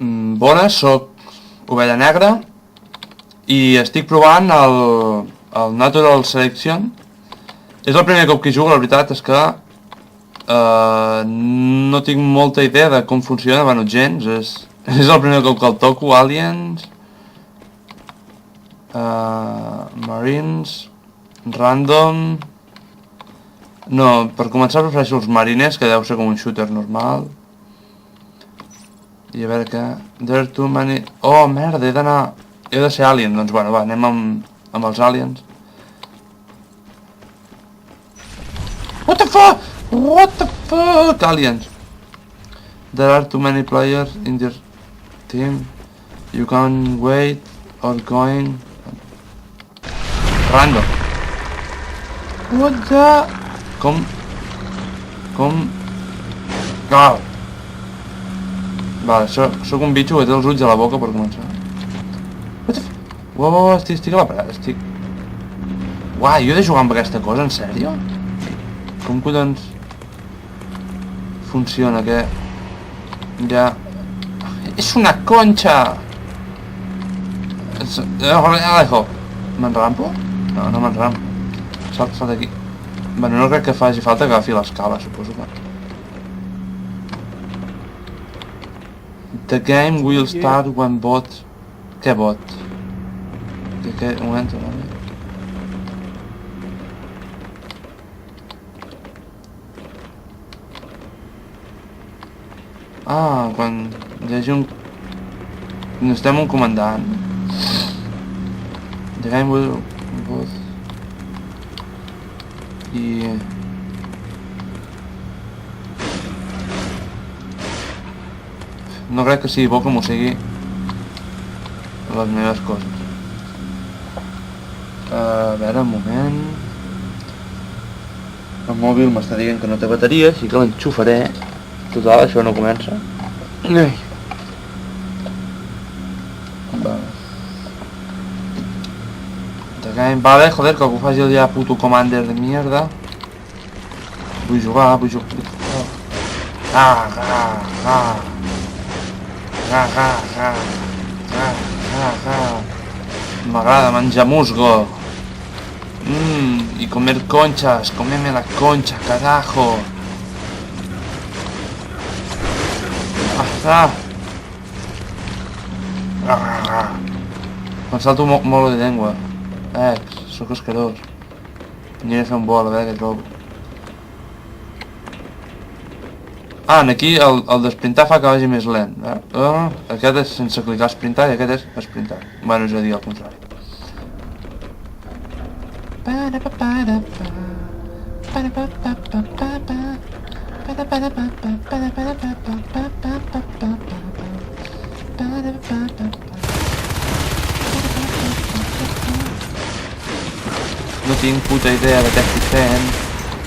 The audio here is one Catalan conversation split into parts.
Bones, soc ovella negra i estic provant el Natural Selection. És el primer cop que jugo, la veritat és que no tinc molta idea de com funciona, bueno, gens, és el primer cop que el toco. Aliens, Marines, Random. No, per començar prefereixo els Marines, que deu ser com un shooter normal. I a veure què... There are too many... Oh, merda, he d'anar... He de ser alien, doncs bueno, va, anem amb els aliens. What the fuck? What the fuck? Aliens. There are too many players in your team. You can wait or going... Random. What the... Com... Ah! Vale, sóc un bitxo que té els ulls a la boca per començar. What the f... Uau, estic a la paret, estic... Uau, jo he de jugar amb aquesta cosa, en sèrio? Com collons... funciona, que... Ja... És una conxa! Alejo! M'enrampo? No, no m'enrampo. Salt d'aquí. Bueno, no crec que faci falta que agafi l'escala, suposo que... The game will start when bot... Què bot? Què? Un moment, vale. Ah, quan hi hagi un... Necessitem un comandant. The game will... bot... I... No crec que sigui bo que m'ho sigui les meves coses. A veure, un moment... El mòbil m'està dient que no té bateria, així que l'enxufaré. Total, això no comença. Ai. Vale. The game... Vale, joder, que algú faci el ja puto commander de mierda. Vull jugar, vull jugar... M'agrada menjar musgo. Y comer conchas, comeme la concha, carajo. Em salto molt de llengua. Sóc asquerós. Aniré a fer un vol, a veure què trobo. Ah, aquí el d'esprintar fa que vagi més lent. Aquest és sense clicar esprintar i aquest és esprintar. Bueno, és a dir, al contrari. No tinc puta idea de què estic fent,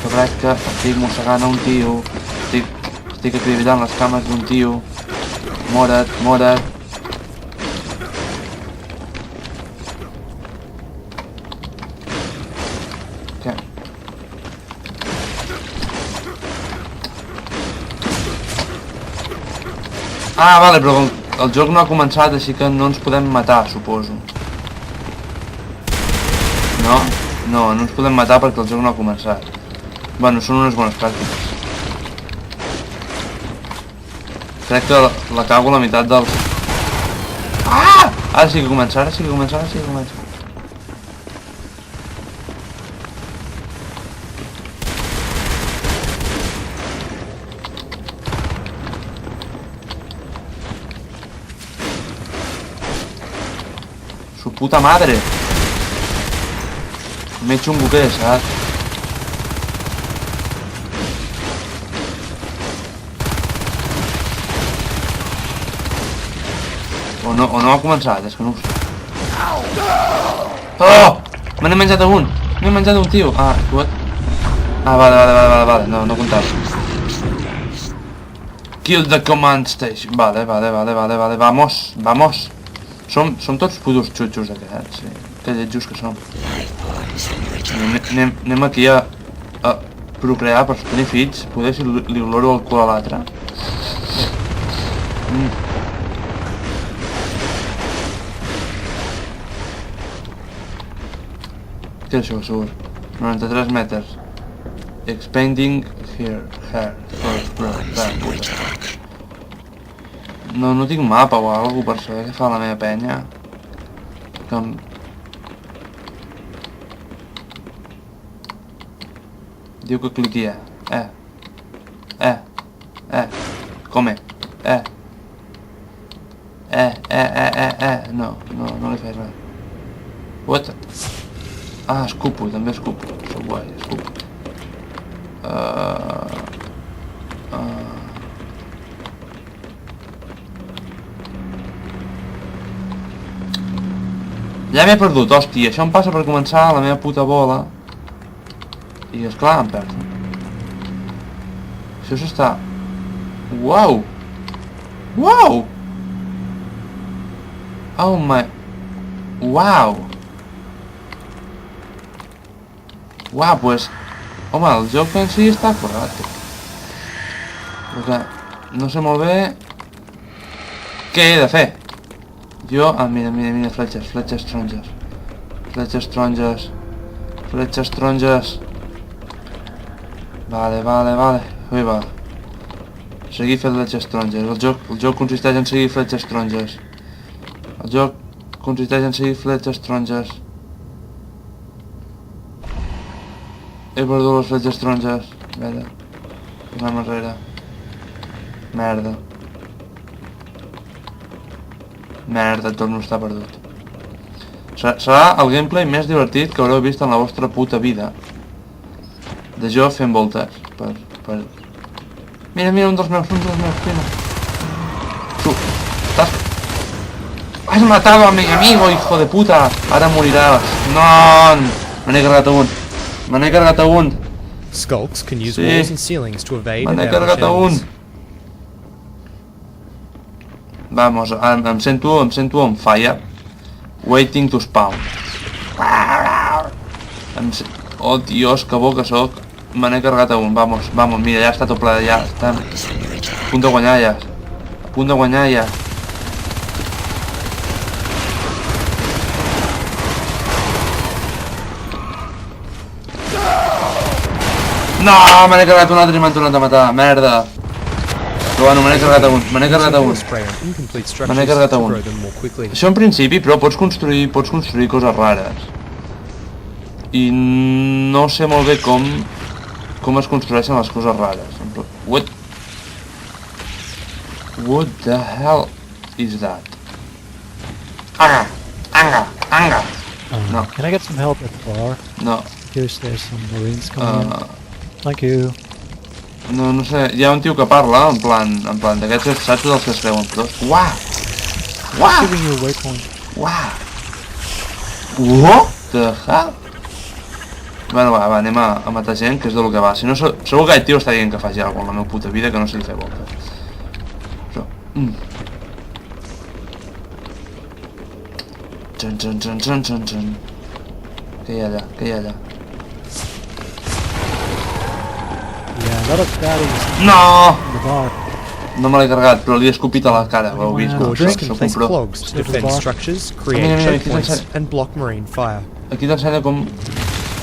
però crec que estic mossegant a un tio. Estic acribillant les cames d'un tio. Mora't, mora't. Què? Ah, vale, però el joc no ha començat, així que no ens podem matar, suposo. No? No, no ens podem matar perquè el joc no ha començat. Bueno, són unes bones pràctiques. Crec que la cago a la meitat del... Ah! Ara sí que comença, ara sí que comença, ara sí que comença. Su puta madre! M'he xungo que és, saps? O no ha començat, és que no ho sé. Oh! Me n'he menjat un! M'he menjat un tio! Ah, what? Ah, vale, no comptava. Kill the command station. Vale, vamos. Som tots putos xutxos aquests, sí. Que lletjos que som. Anem aquí a procrear per tenir fills. Poder si li oloro el cul a l'altre. Què és això, segur? 93 metres. Expanding here. No tinc mapa o alguna per saber què fa la meva penya. Diu que cliqui come. No li faig res. What? Ah, escupo, també escupo. Sóc guai, escupo. Ja m'he perdut, hòstia, això em passa per començar la meva puta bola. I esclar, em perdo. Això s'està... Uau! Uau! Oh my... Uau! Uau, pues... Home, el joc en si està correcte. Perquè no sé molt bé... Què he de fer? Jo... Ah, mira, fletxes taronges. Vale. Ui, va. Seguir fent fletxes taronges. El joc consisteix en seguir fletxes taronges. He perdut les fletxes taronges. Merda. Tornem enrere. Merda, torno a estar perdut. Serà el gameplay més divertit que haureu vist en la vostra puta vida. De jo fent voltes. Mira, un dels meus, mira. Tu, estàs... Has matado a mi amigo, hijo de puta. Ara moriràs. No, me n'he carregat a un. Skulks can use walls and ceilings to evade Me n'he and carregat a un. shells. Vamos, em sento on fire. Waiting to spawn. Oh, dios, que bo que soc. Me n'he carregat a un, vamos, mira, ja està tot ple, ja està. A punt de guanyar ja. No, me n'he carregat un altre i m'han tornat a matar, merda. Però bueno, me n'he carregat a un. Això en principi, però pots construir coses rares. I no sé molt bé com es construeixen les coses rares. What the hell is that? Anga! No. Can I get some help at the bar? No. There's some marines coming in. Thank you. No sé, hi ha un tio que parla, en plan d'aquests saps dels que es creuen pros. Uah! Giving you a waypoint. What the hell? Bueno, va, anem a matar gent, que és del que va. Si no, segur que aquest tio està dient que faci alguna cosa en la meva puta vida, que no sé li fer voltes. Però... Txan. Què hi ha allà? Yeah, a lot of baddies No! in the bar. No me l'he carregat, però li he escopit a la cara, ho heu vist, no? Gorges can Soc un place pro. clogs to defend structures, create checkpoints, and block marine fire. Aquí t'ensenya com...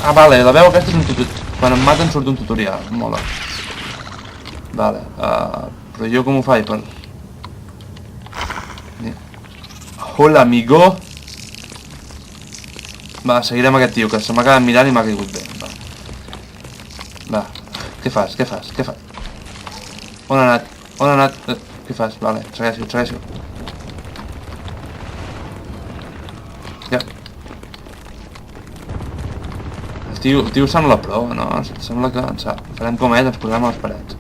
Ah, vale, la veu aquesta és un tutorial. Quan em maten surt un tutorial, mola. Vale, però jo com ho faig per... Hola, amigo. Va, seguirem aquest tio, que se m'acaba mirant i m'ha caigut bé. Va, què fas? On ha anat? Què fas? Vale, segueixo. Ja. El tio sembla pro, no? Sembla que en sap. Farem com ell, ens posarem a les parets.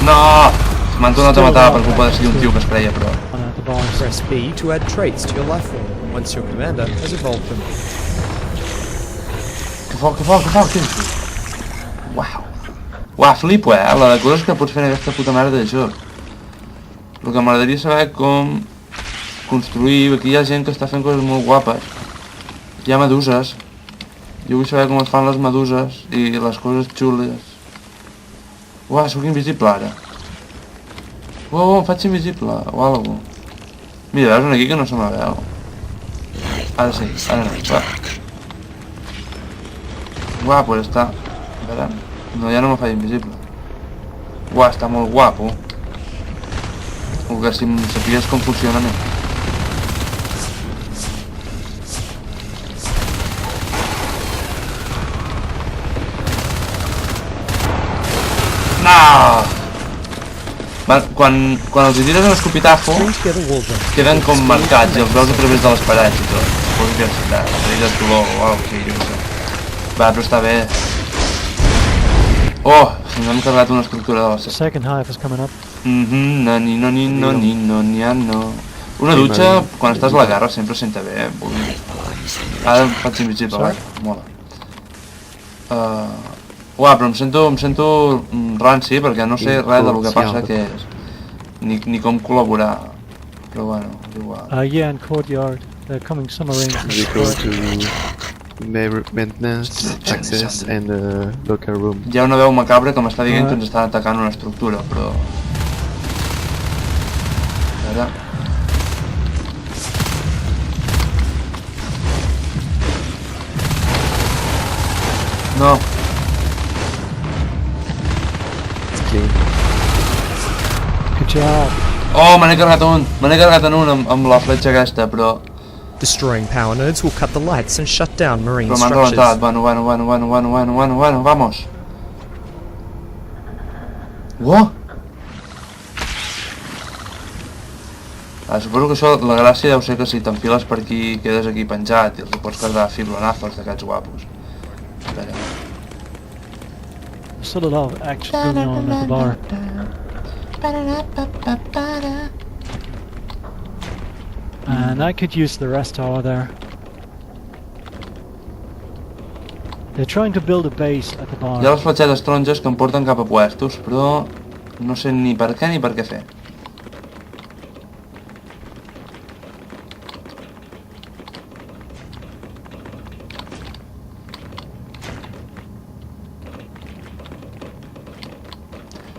No! M'han tornat a matar per culpa de ser un tio que es creia pro. Press B to add traits to your life form once your commander has evolved them. Que fort, Uau, flipo, la de coses que pots fer en aquesta puta merda de joc. El que m'agradaria saber com construir... Aquí hi ha gent que està fent coses molt guapes. Hi ha meduses. Jo vull saber com es fan les meduses i les coses xules. Uau, sóc invisible ara. Uau, em faig invisible o alguna cosa. Mira, veus aquí que no se me veu. Ara sí, ara no, va. Uah, pues està... A veure... No, ja no me fa invisible. Uah, està molt guapo. Que si em sapies com funciona més. No! Quan els hi tires un escopitajo queden com marcats i els veus a través de les parets i tot. Suposo que és de color o alguna cosa, jo no sé. Va, però està bé. Oh, ens hem carregat una estructura de la The second hive is coming up. No. Una dutxa, quan estàs a la guerra, sempre senta bé, Ara em faig invisible, va, mola. Uah, però em sento ranci perquè no sé res del que passa que és. Ni com col·laborar. Però bueno, és igual. Yeah, in courtyard. They're coming submarines. We go to maintenance, access, and the locker room. Hi ha una veu macabra que m'està dient que ens estan atacant una estructura, però... A veure... No. It's clean. Good job. Oh, me n'he carregat en un amb la fletxa aquesta, però... Destroying power nodes will cut the lights and shut down marine Però m'han structures. rebentat, bueno, vamos. Uah! Suposo que això, la gràcia deu ser que si t'enfiles per aquí quedes aquí penjat i els pots carregar fiblonazos d'aquests guapos. A veure... There's still a lot of action going on at the bar. And I could use the rest tower there. They're trying to build a base at the bar. Hi ha les fletxetes taronges que em porten cap a puestos, però no sé ni per què ni per què fer.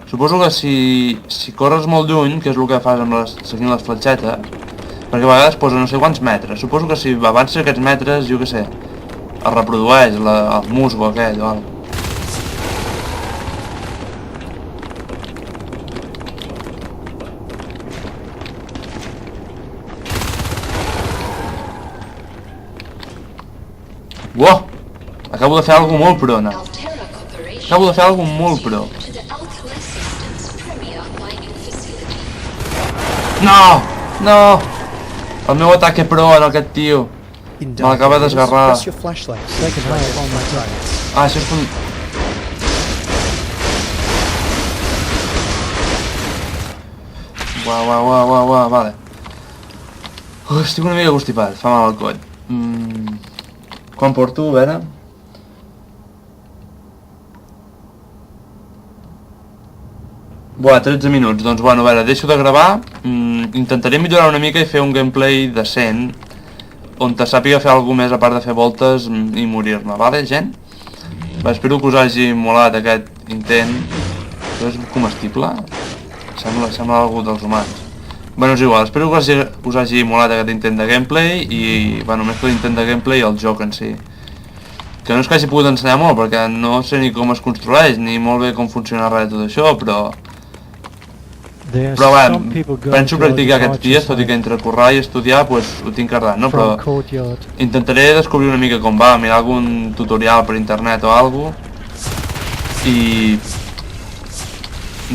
Suposo que si corres molt lluny, que és el que fas amb seguint les fletxetes, perquè a vegades posa no sé quants metres, suposo que si avances aquests metres, jo què sé, es reprodueix el musgo aquell o alguna cosa. Uau! Acabo de fer alguna molt pro, no? Acabo de fer alguna molt pro. No! No! El meu atac és pro en aquest tio. In Me l'acaba dark areas, d'esgarrar. press your flashlight. Second hive on my side. Ah, això és un... Uau, vale. Estic una mica constipat, fa mal al coll. Quan porto, a veure... Buah, 13 minuts, doncs bueno, a veure, deixo de gravar, intentaré millorar una mica i fer un gameplay decent, on te sàpiga fer alguna més a part de fer voltes i morir-me, vale, gent? Va, espero que us hagi molat aquest intent. Això és comestible? Sembla algú dels humans. Bueno, és igual, espero que us hagi molat aquest intent de gameplay i, bueno, més que l'intent de gameplay, el joc en si. Que no és que hagi pogut ensenyar molt, perquè no sé ni com es construeix, ni molt bé com funciona res de tot això, però bé, penso practicar aquests dies, tot i que entre currar i estudiar, doncs ho tinc cardat, no? Però intentaré descobrir una mica com va, mirar algun tutorial per internet o alguna cosa i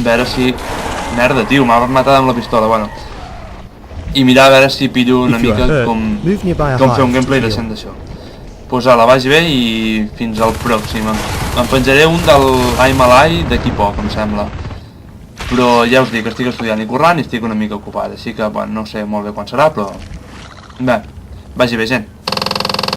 veure si... Merda, tio, m'ha matat amb la pistola, bueno. I mirar a veure si pillo una mica com fer un gameplay decent d'això. Doncs ala, vagi bé i fins al pròxim. Em penjaré un del I'm Alive d'aquí poc, em sembla. Però ja us dic, estic estudiant i currant i estic una mica ocupat, així que, bueno, no sé molt bé quan serà, però... Bé, vagi bé, gent.